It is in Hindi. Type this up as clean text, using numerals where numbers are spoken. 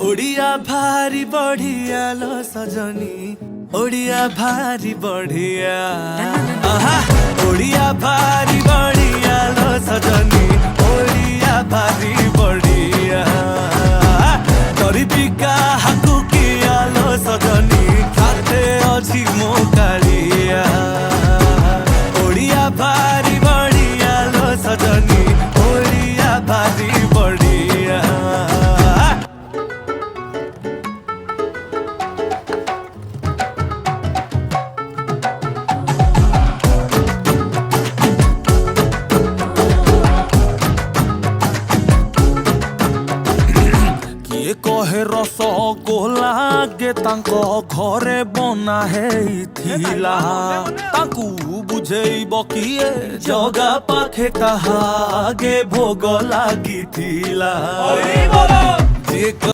ओडिया भारी बढ़िया लो सजनी, ओडिया भारी बढ़िया। आहा ओडिया भारी बढ़िया लो सजनी, ओडिया भारी बढ़िया। गरीबी का हाकु किया लो सजनी, खाते अछि मो कालिया। ओडिया भारी बढ़िया लो सजनी, ओडिया भारी बढ़िया। किए कहे रसगोला गे तांको घरे बना हेइथिला, तांकु बुझेइब किए जगा पाखे ताहा गे भोग लागिथिला।